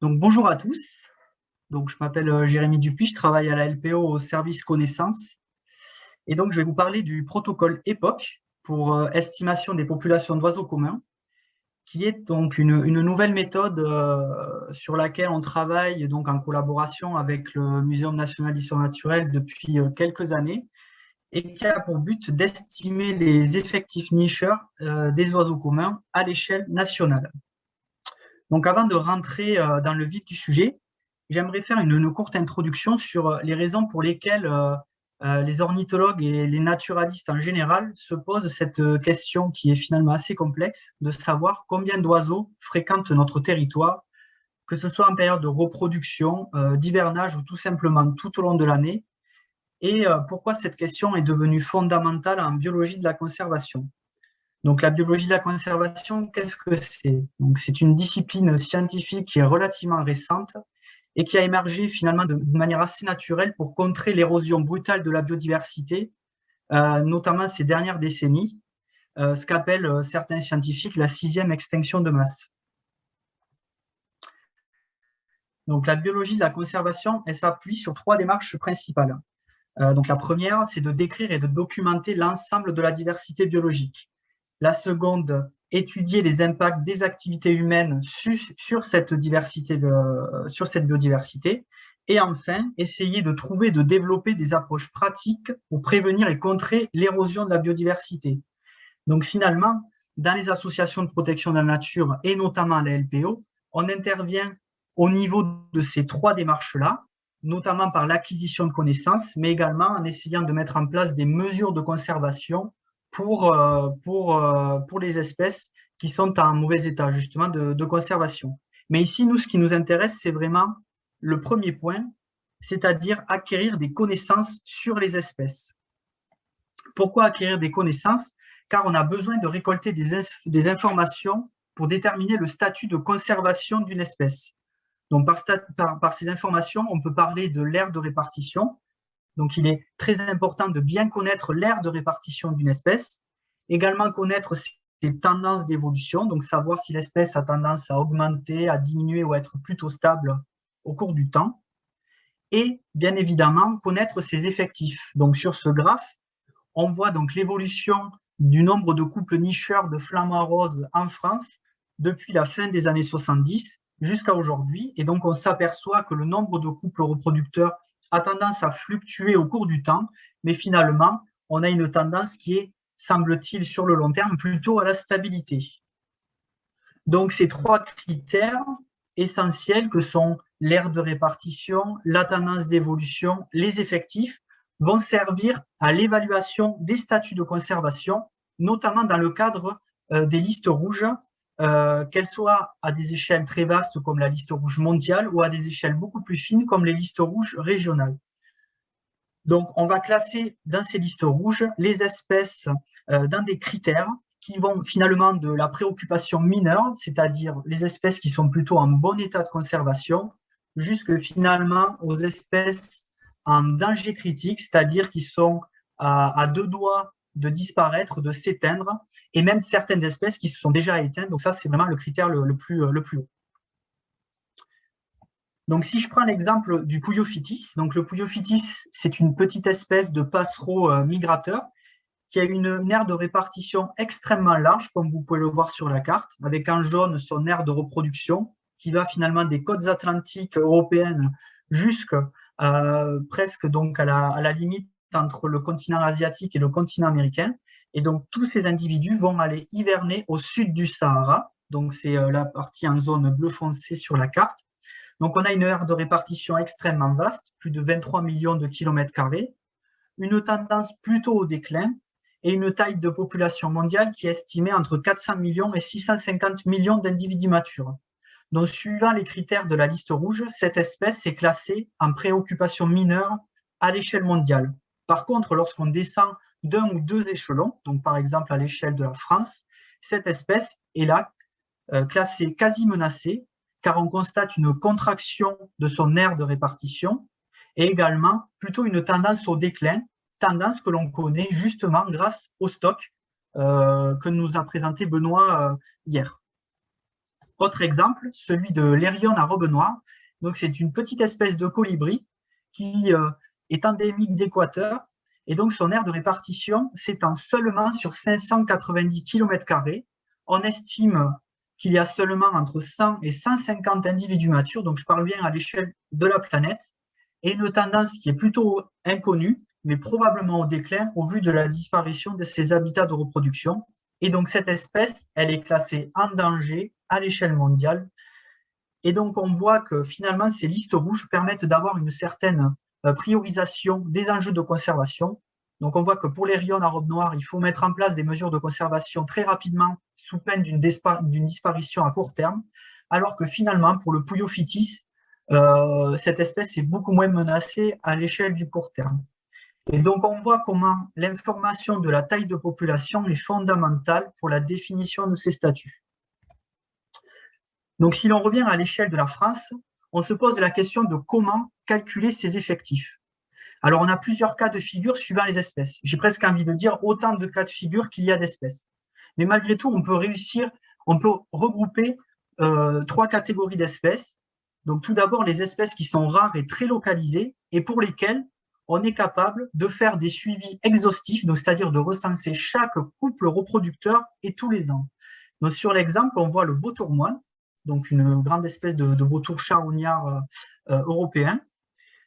Donc, bonjour à tous. Donc, je m'appelle Jérémy Dupuis, je travaille à la LPO au service connaissance. Et donc, je vais vous parler du protocole EPOC pour estimation des populations d'oiseaux communs, qui est donc une nouvelle méthode sur laquelle on travaille donc en collaboration avec le Muséum national d'histoire naturelle depuis quelques années et qui a pour but d'estimer les effectifs nicheurs des oiseaux communs à l'échelle nationale. Donc, avant de rentrer dans le vif du sujet, j'aimerais faire une courte introduction sur les raisons pour lesquelles les ornithologues et les naturalistes en général se posent cette question qui est finalement assez complexe, de savoir combien d'oiseaux fréquentent notre territoire, que ce soit en période de reproduction, d'hivernage ou tout simplement tout au long de l'année, et pourquoi cette question est devenue fondamentale en biologie de la conservation. Donc, la biologie de la conservation, qu'est-ce que c'est? Donc, c'est une discipline scientifique qui est relativement récente et qui a émergé finalement de manière assez naturelle pour contrer l'érosion brutale de la biodiversité, notamment ces dernières décennies, ce qu'appellent certains scientifiques la sixième extinction de masse. Donc, la biologie de la conservation, elle s'appuie sur trois démarches principales. Donc, la première, c'est de décrire et de documenter l'ensemble de la diversité biologique. La seconde, étudier les impacts des activités humaines sur cette biodiversité. Et enfin, essayer de trouver et de développer des approches pratiques pour prévenir et contrer l'érosion de la biodiversité. Donc finalement, dans les associations de protection de la nature et notamment à la LPO, on intervient au niveau de ces trois démarches-là, notamment par l'acquisition de connaissances, mais également en essayant de mettre en place des mesures de conservation pour les espèces qui sont en mauvais état justement de conservation. Mais ici, nous, ce qui nous intéresse, c'est vraiment le premier point, c'est-à-dire acquérir des connaissances sur les espèces. Pourquoi acquérir des connaissances? Car on a besoin de récolter des informations pour déterminer le statut de conservation d'une espèce. Donc, par ces informations, on peut parler de l'aire de répartition. Donc, il est très important de bien connaître l'aire de répartition d'une espèce, également connaître ses tendances d'évolution, donc savoir si l'espèce a tendance à augmenter, à diminuer ou à être plutôt stable au cours du temps, et bien évidemment connaître ses effectifs. Donc, sur ce graphe, on voit donc l'évolution du nombre de couples nicheurs de flamants roses en France depuis la fin des années 70 jusqu'à aujourd'hui. Et donc, on s'aperçoit que le nombre de couples reproducteurs a tendance à fluctuer au cours du temps, mais finalement, on a une tendance qui est, semble-t-il, sur le long terme, plutôt à la stabilité. Donc, ces trois critères essentiels que sont l'aire de répartition, la tendance d'évolution, les effectifs, vont servir à l'évaluation des statuts de conservation, notamment dans le cadre des listes rouges, qu'elles soient à des échelles très vastes comme la liste rouge mondiale ou à des échelles beaucoup plus fines comme les listes rouges régionales. Donc, on va classer dans ces listes rouges les espèces dans des critères qui vont finalement de la préoccupation mineure, c'est-à-dire les espèces qui sont plutôt en bon état de conservation, jusque finalement aux espèces en danger critique, c'est-à-dire qui sont à deux doigts de disparaître, de s'éteindre, et même certaines espèces qui se sont déjà éteintes. Donc ça, c'est vraiment le critère le plus haut. Donc, si je prends l'exemple du Pouillophytis, donc le Pouillophytis, c'est une petite espèce de passereau migrateur qui a une aire de répartition extrêmement large, comme vous pouvez le voir sur la carte, avec en jaune son aire de reproduction, qui va finalement des côtes atlantiques européennes jusqu'à presque donc à la limite entre le continent asiatique et le continent américain. Et donc, tous ces individus vont aller hiverner au sud du Sahara. Donc, c'est la partie en zone bleu foncé sur la carte. Donc, on a une aire de répartition extrêmement vaste, plus de 23 millions de kilomètres carrés, une tendance plutôt au déclin et une taille de population mondiale qui est estimée entre 400 millions et 650 millions d'individus matures. Donc, suivant les critères de la liste rouge, cette espèce est classée en préoccupation mineure à l'échelle mondiale. Par contre, lorsqu'on descend d'un ou deux échelons, donc par exemple à l'échelle de la France, cette espèce est là classée quasi menacée, car on constate une contraction de son aire de répartition et également plutôt une tendance au déclin, tendance que l'on connaît justement grâce au stock que nous a présenté Benoît hier. Autre exemple, celui de l'Érione à robe noire. Donc, c'est une petite espèce de colibri qui est endémique d'Équateur. Et donc, son aire de répartition s'étend seulement sur 590 km². On estime qu'il y a seulement entre 100 et 150 individus matures, donc je parle bien à l'échelle de la planète, et une tendance qui est plutôt inconnue, mais probablement au déclin au vu de la disparition de ses habitats de reproduction. Et donc, cette espèce, elle est classée en danger à l'échelle mondiale. Et donc, on voit que finalement, ces listes rouges permettent d'avoir une certaine priorisation des enjeux de conservation. Donc, on voit que pour les rayons à robe noire, il faut mettre en place des mesures de conservation très rapidement sous peine d'une disparition à court terme, alors que finalement, pour le Puyo phytis, cette espèce est beaucoup moins menacée à l'échelle du court terme. Et donc, on voit comment l'information de la taille de population est fondamentale pour la définition de ces statuts. Donc, si l'on revient à l'échelle de la France, on se pose la question de comment calculer ces effectifs. Alors, on a plusieurs cas de figure suivant les espèces. J'ai presque envie de dire autant de cas de figure qu'il y a d'espèces. Mais malgré tout, on peut regrouper 3 catégories d'espèces. Donc, tout d'abord, les espèces qui sont rares et très localisées et pour lesquelles on est capable de faire des suivis exhaustifs, c'est-à-dire de recenser chaque couple reproducteur et tous les ans. Donc, sur l'exemple, on voit le vautour moine, donc une grande espèce de vautour charognard européen.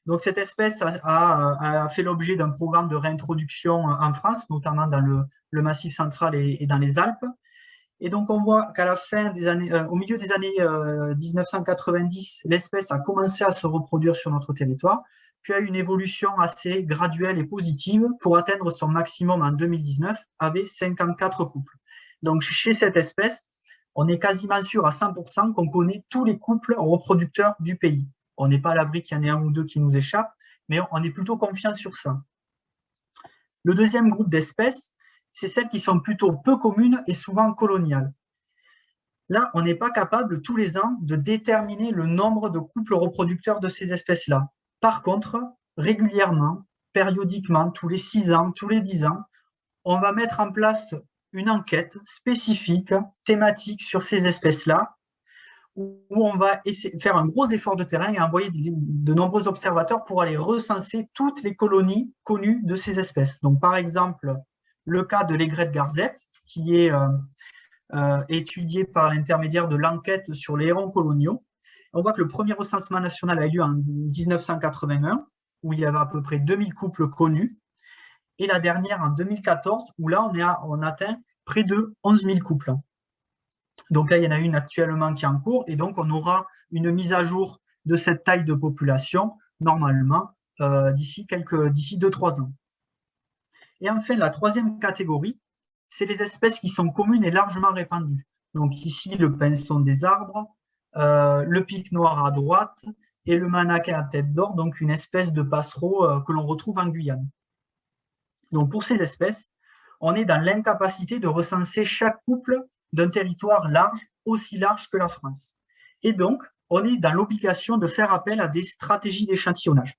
Donc, cette espèce a fait l'objet d'un programme de réintroduction en France, notamment dans le Massif central et dans les Alpes. Et donc, on voit qu'à la fin des années, au milieu des années 1990, l'espèce a commencé à se reproduire sur notre territoire, puis a eu une évolution assez graduelle et positive pour atteindre son maximum en 2019 avec 54 couples. Donc, chez cette espèce, on est quasiment sûr à 100% qu'on connaît tous les couples reproducteurs du pays. On n'est pas à l'abri qu'il y en ait un ou deux qui nous échappent, mais on est plutôt confiant sur ça. Le deuxième groupe d'espèces, c'est celles qui sont plutôt peu communes et souvent coloniales. Là, on n'est pas capable tous les ans de déterminer le nombre de couples reproducteurs de ces espèces-là. Par contre, régulièrement, périodiquement, tous les 6 ans, tous les 10 ans, on va mettre en place une enquête spécifique, thématique sur ces espèces-là, où on va faire un gros effort de terrain et envoyer de nombreux observateurs pour aller recenser toutes les colonies connues de ces espèces. Donc, par exemple, le cas de l'aigrette garzette, qui est étudié par l'intermédiaire de l'enquête sur les hérons coloniaux. On voit que le premier recensement national a eu lieu en 1981, où il y avait à peu près 2000 couples connus, et la dernière en 2014, où là, on atteint près de 11 000 couples. Donc là, il y en a une actuellement qui est en cours, et donc on aura une mise à jour de cette taille de population, normalement, d'ici 2-3 ans. Et enfin, la troisième catégorie, c'est les espèces qui sont communes et largement répandues. Donc ici, le pinson des arbres, le pic noir à droite et le manaquin à tête d'or, donc une espèce de passereau que l'on retrouve en Guyane. Donc pour ces espèces, on est dans l'incapacité de recenser chaque couple d'un territoire large, aussi large que la France. Et donc, on est dans l'obligation de faire appel à des stratégies d'échantillonnage.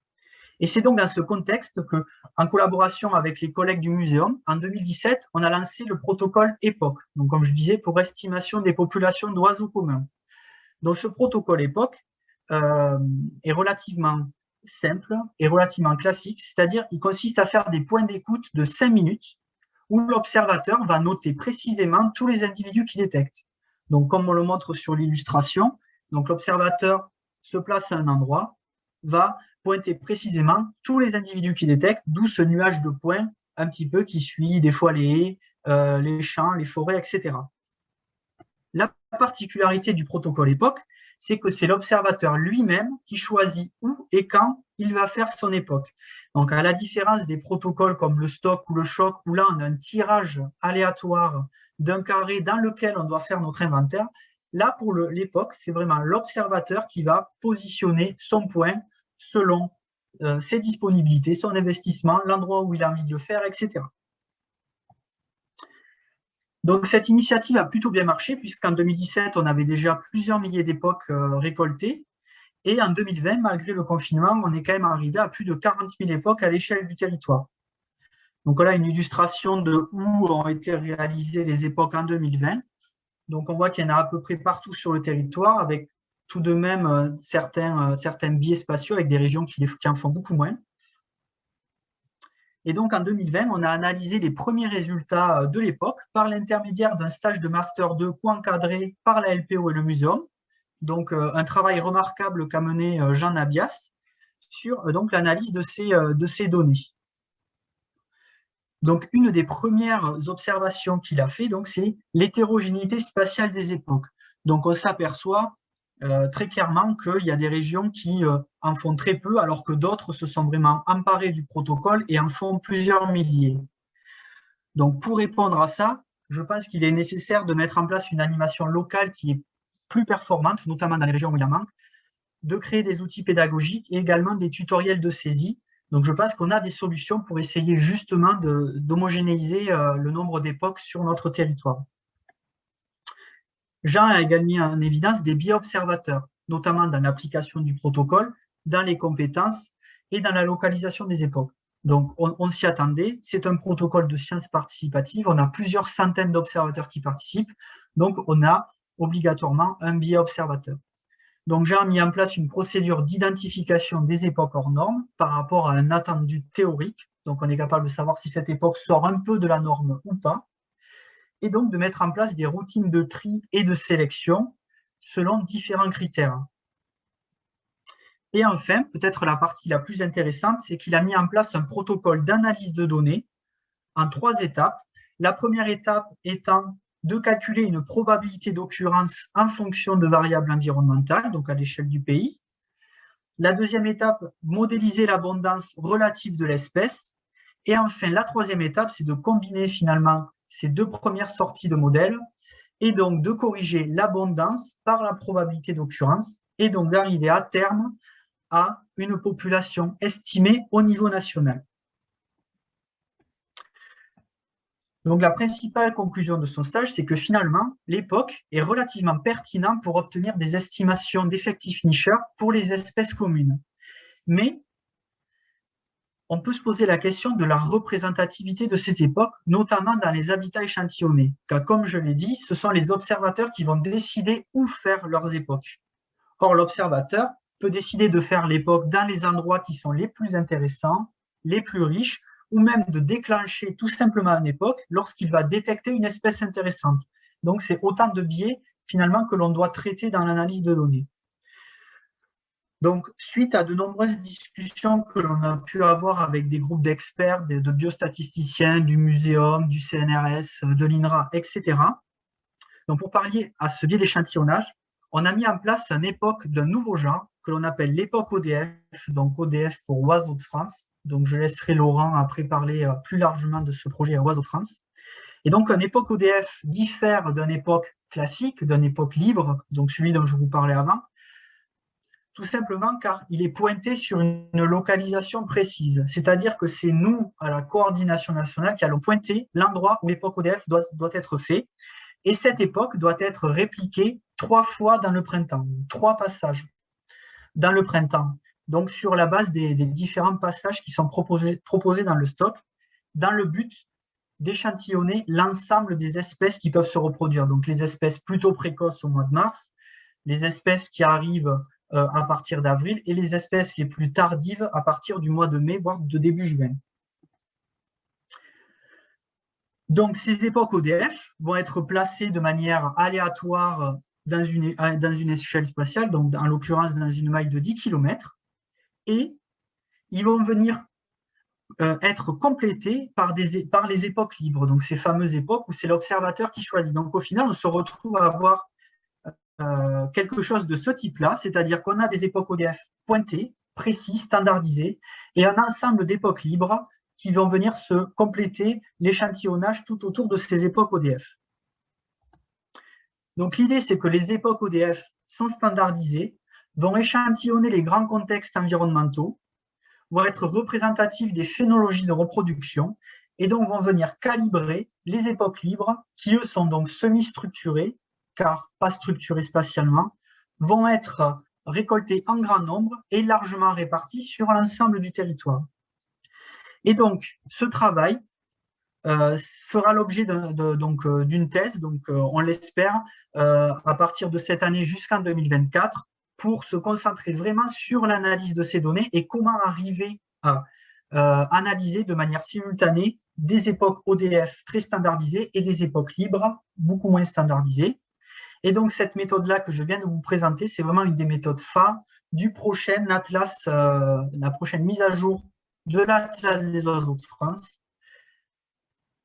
Et c'est donc dans ce contexte que, en collaboration avec les collègues du Muséum, en 2017, on a lancé le protocole EPOC, donc comme je disais, pour estimation des populations d'oiseaux communs. Donc ce protocole EPOC est relativement simple et relativement classique, c'est-à-dire qu'il consiste à faire des points d'écoute de 5 minutes où l'observateur va noter précisément tous les individus qu'il détecte. Donc comme on le montre sur l'illustration, donc l'observateur se place à un endroit, va pointer précisément tous les individus qu'il détecte, d'où ce nuage de points un petit peu qui suit des fois les haies, les champs, les forêts, etc. La particularité du protocole EPOC, c'est que c'est l'observateur lui-même qui choisit où et quand il va faire son époque. Donc, à la différence des protocoles comme le stock ou le choc, où là, on a un tirage aléatoire d'un carré dans lequel on doit faire notre inventaire, là, pour l'époque, c'est vraiment l'observateur qui va positionner son point selon ses disponibilités, son investissement, l'endroit où il a envie de le faire, etc. Donc, cette initiative a plutôt bien marché, puisqu'en 2017, on avait déjà plusieurs milliers d'époques récoltées. Et en 2020, malgré le confinement, on est quand même arrivé à plus de 40 000 époques à l'échelle du territoire. Donc, voilà une illustration de où ont été réalisées les époques en 2020. Donc, on voit qu'il y en a à peu près partout sur le territoire, avec tout de même certains biais spatiaux, avec des régions qui en font beaucoup moins. Et donc, en 2020, on a analysé les premiers résultats de l'époque par l'intermédiaire d'un stage de Master 2 co-encadré par la LPO et le Muséum. Donc, un travail remarquable qu'a mené Jean Nabias sur donc l'analyse de ces données. Donc, une des premières observations qu'il a fait, c'est l'hétérogénéité spatiale des époques. Donc, on s'aperçoit très clairement qu'il y a des régions qui en font très peu, alors que d'autres se sont vraiment emparées du protocole et en font plusieurs milliers. Donc, pour répondre à ça, je pense qu'il est nécessaire de mettre en place une animation locale qui est plus performante, notamment dans les régions où il en manque, de créer des outils pédagogiques et également des tutoriels de saisie. Donc, je pense qu'on a des solutions pour essayer justement d'homogénéiser le nombre d'époques sur notre territoire. Jean a également mis en évidence des biais observateurs, notamment dans l'application du protocole, dans les compétences et dans la localisation des époques. Donc, on s'y attendait. C'est un protocole de sciences participatives. On a plusieurs centaines d'observateurs qui participent. Donc, on a obligatoirement un biais observateur. Donc, Jean a mis en place une procédure d'identification des époques hors normes par rapport à un attendu théorique. Donc, on est capable de savoir si cette époque sort un peu de la norme ou pas. Et donc, de mettre en place des routines de tri et de sélection selon différents critères. Et enfin, peut-être la partie la plus intéressante, c'est qu'il a mis en place un protocole d'analyse de données en 3 étapes. La première étape étant de calculer une probabilité d'occurrence en fonction de variables environnementales, donc à l'échelle du pays. La deuxième étape, modéliser l'abondance relative de l'espèce. Et enfin, la troisième étape, c'est de combiner finalement ces 2 premières sorties de modèles et donc de corriger l'abondance par la probabilité d'occurrence et donc d'arriver à terme à une population estimée au niveau national. Donc, la principale conclusion de son stage, c'est que finalement, l'époque est relativement pertinente pour obtenir des estimations d'effectifs nicheurs pour les espèces communes. Mais on peut se poser la question de la représentativité de ces époques, notamment dans les habitats échantillonnés, car comme je l'ai dit, ce sont les observateurs qui vont décider où faire leurs époques. Or, l'observateur peut décider de faire l'époque dans les endroits qui sont les plus intéressants, les plus riches, ou même de déclencher tout simplement une époque lorsqu'il va détecter une espèce intéressante. Donc, c'est autant de biais, finalement, que l'on doit traiter dans l'analyse de données. Donc, suite à de nombreuses discussions que l'on a pu avoir avec des groupes d'experts, de biostatisticiens, du Muséum, du CNRS, de l'INRA, etc., donc pour pallier à ce biais d'échantillonnage, on a mis en place une époque d'un nouveau genre que l'on appelle l'époque ODF, donc ODF pour Oiseaux de France. Donc, je laisserai Laurent après parler plus largement de ce projet à Oiseaux de France. Et donc, une époque ODF diffère d'une époque classique, d'une époque libre, donc celui dont je vous parlais avant, tout simplement car il est pointé sur une localisation précise. C'est-à-dire que c'est nous, à la coordination nationale, qui allons pointer l'endroit où l'époque ODF doit être faite. Et cette époque doit être répliquée 3 fois dans le printemps, 3 passages dans le printemps. Donc, sur la base des différents passages qui sont proposés dans le stock, dans le but d'échantillonner l'ensemble des espèces qui peuvent se reproduire. Donc, les espèces plutôt précoces au mois de mars, les espèces qui arrivent à partir d'avril et les espèces les plus tardives à partir du mois de mai, voire de début juin. Donc, ces époques ODF vont être placées de manière aléatoire dans une échelle spatiale, donc en l'occurrence dans une maille de 10 km, et ils vont venir être complétés par les époques libres, donc ces fameuses époques où c'est l'observateur qui choisit. Donc, au final, on se retrouve à avoir quelque chose de ce type-là, c'est-à-dire qu'on a des époques ODF pointées, précises, standardisées, et un ensemble d'époques libres qui vont venir se compléter l'échantillonnage tout autour de ces époques ODF. Donc l'idée, c'est que les époques ODF sont standardisées, vont échantillonner les grands contextes environnementaux, vont être représentatifs des phénologies de reproduction, et donc vont venir calibrer les époques libres, qui eux sont donc semi-structurées, car pas structurées spatialement, vont être récoltées en grand nombre et largement réparties sur l'ensemble du territoire. Et donc, ce travail fera l'objet d'une thèse, donc on l'espère, à partir de cette année jusqu'en 2024, pour se concentrer vraiment sur l'analyse de ces données et comment arriver à analyser de manière simultanée des époques ODF très standardisées et des époques libres beaucoup moins standardisées. Et donc, cette méthode-là que je viens de vous présenter, c'est vraiment une des méthodes phares du prochain atlas, la prochaine mise à jour de l'Atlas des oiseaux de France.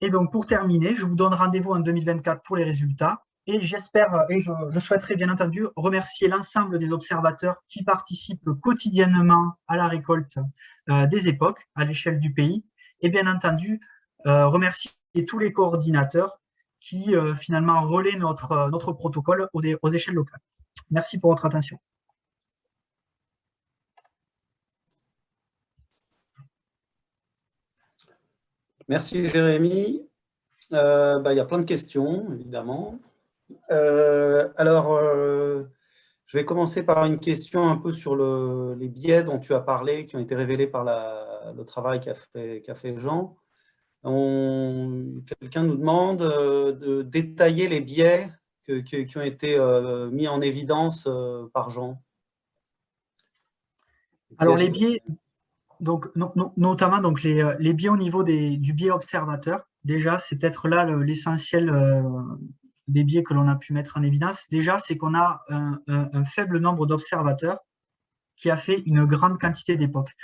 Et donc, pour terminer, je vous donne rendez-vous en 2024 pour les résultats. Et j'espère, et je souhaiterais bien entendu remercier l'ensemble des observateurs qui participent quotidiennement à la récolte des époques à l'échelle du pays. Et bien entendu, remercier tous les coordinateurs qui finalement relaient notre protocole aux échelles locales. Merci pour votre attention. Merci Jérémy. Il y a plein de questions, évidemment. Je vais commencer par une question un peu sur les biais dont tu as parlé, qui ont été révélés par le travail qu'a fait Jean. Quelqu'un nous demande de détailler les biais qui ont été mis en évidence par Jean. Alors les biais, donc, notamment donc, les biais au niveau du biais observateur, déjà c'est peut-être là l'essentiel des biais que l'on a pu mettre en évidence. Déjà, c'est qu'on a un faible nombre d'observateurs qui a fait une grande quantité d'époques.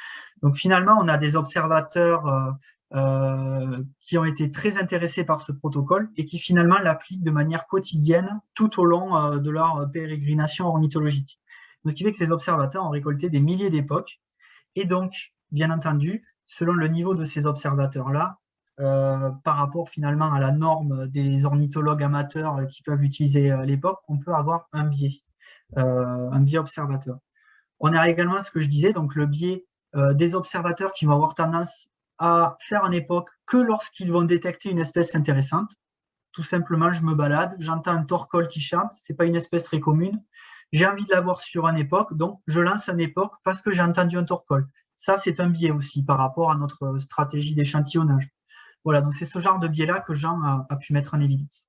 Donc finalement, on a des observateurs qui ont été très intéressés par ce protocole et qui finalement l'appliquent de manière quotidienne tout au long de leur pérégrination ornithologique. Donc, ce qui fait que ces observateurs ont récolté des milliers d'époques. Et donc, bien entendu, selon le niveau de ces observateurs-là, par rapport finalement à la norme des ornithologues amateurs qui peuvent utiliser l'époque, on peut avoir un biais observateur. On a également ce que je disais, donc le biais des observateurs qui vont avoir tendance à faire en époque que lorsqu'ils vont détecter une espèce intéressante. Tout simplement, je me balade, j'entends un torcol qui chante, c'est pas une espèce très commune, j'ai envie de l'avoir sur une époque, donc je lance une époque parce que j'ai entendu un torcol. Ça, c'est un biais aussi par rapport à notre stratégie d'échantillonnage. Voilà, donc c'est ce genre de biais-là que Jean a pu mettre en évidence.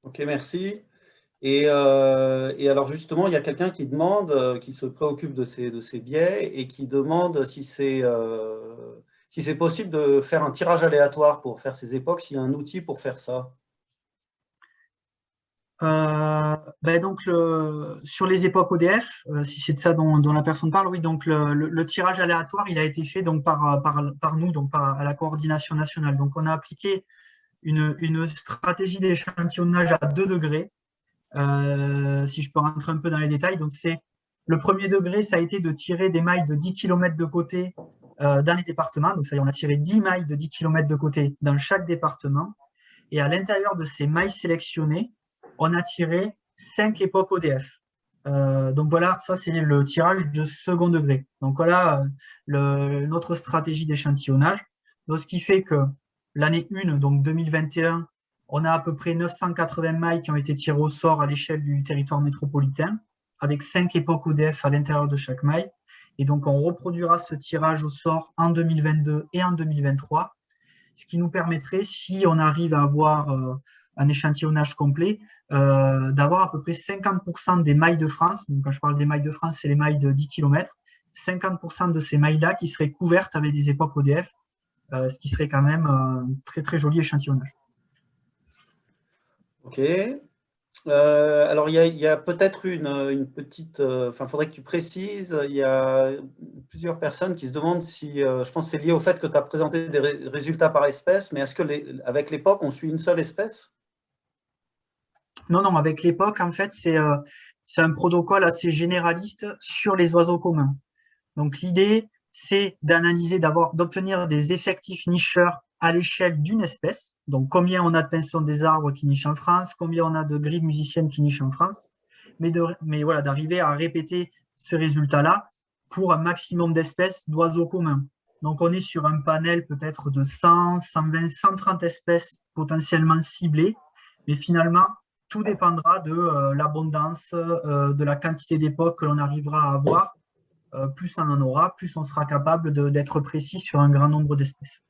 Ok, merci. Et alors justement, il y a quelqu'un qui demande, qui se préoccupe de ces biais et qui demande si c'est possible de faire un tirage aléatoire pour faire ces époques, s'il y a un outil pour faire ça. Donc sur les époques ODF, si c'est de ça dont la personne parle, oui, donc le tirage aléatoire, il a été fait donc par nous, donc à la coordination nationale. Donc on a appliqué une stratégie d'échantillonnage à 2 degrés. Si je peux rentrer un peu dans les détails, donc c'est le premier degré, ça a été de tirer des mailles de 10 km de côté dans les départements. Donc ça y est, on a tiré 10 mailles de 10 km de côté dans chaque département. Et à l'intérieur de ces mailles sélectionnées, on a tiré 5 époques ODF. Donc voilà, ça c'est le tirage de second degré. Donc voilà notre stratégie d'échantillonnage. Donc ce qui fait que l'année 1, donc 2021, on a à peu près 980 mailles qui ont été tirées au sort à l'échelle du territoire métropolitain, avec 5 époques ODF à l'intérieur de chaque maille. Et donc on reproduira ce tirage au sort en 2022 et en 2023, ce qui nous permettrait, si on arrive à avoir un échantillonnage complet, d'avoir à peu près 50% des mailles de France. Donc, quand je parle des mailles de France, c'est les mailles de 10 km. 50% de ces mailles-là qui seraient couvertes avec des époques ODF, ce qui serait quand même un très, très joli échantillonnage. Ok. Alors, il y a peut-être une petite… Enfin, il faudrait que tu précises. Il y a plusieurs personnes qui se demandent si… je pense que c'est lié au fait que tu as présenté des résultats par espèce, mais est-ce qu'avec l'époque, on suit une seule espèce? Non, avec l'époque, en fait, c'est un protocole assez généraliste sur les oiseaux communs. Donc, l'idée, c'est d'analyser, d'obtenir des effectifs nicheurs à l'échelle d'une espèce. Donc, combien on a de pinsons des arbres qui nichent en France, combien on a de grilles musiciennes qui nichent en France, mais voilà, d'arriver à répéter ce résultat-là pour un maximum d'espèces d'oiseaux communs. Donc, on est sur un panel peut-être de 100, 120, 130 espèces potentiellement ciblées, mais finalement, tout dépendra de l'abondance, de la quantité d'époques que l'on arrivera à avoir. Plus on en aura, plus on sera capable d'être précis sur un grand nombre d'espèces.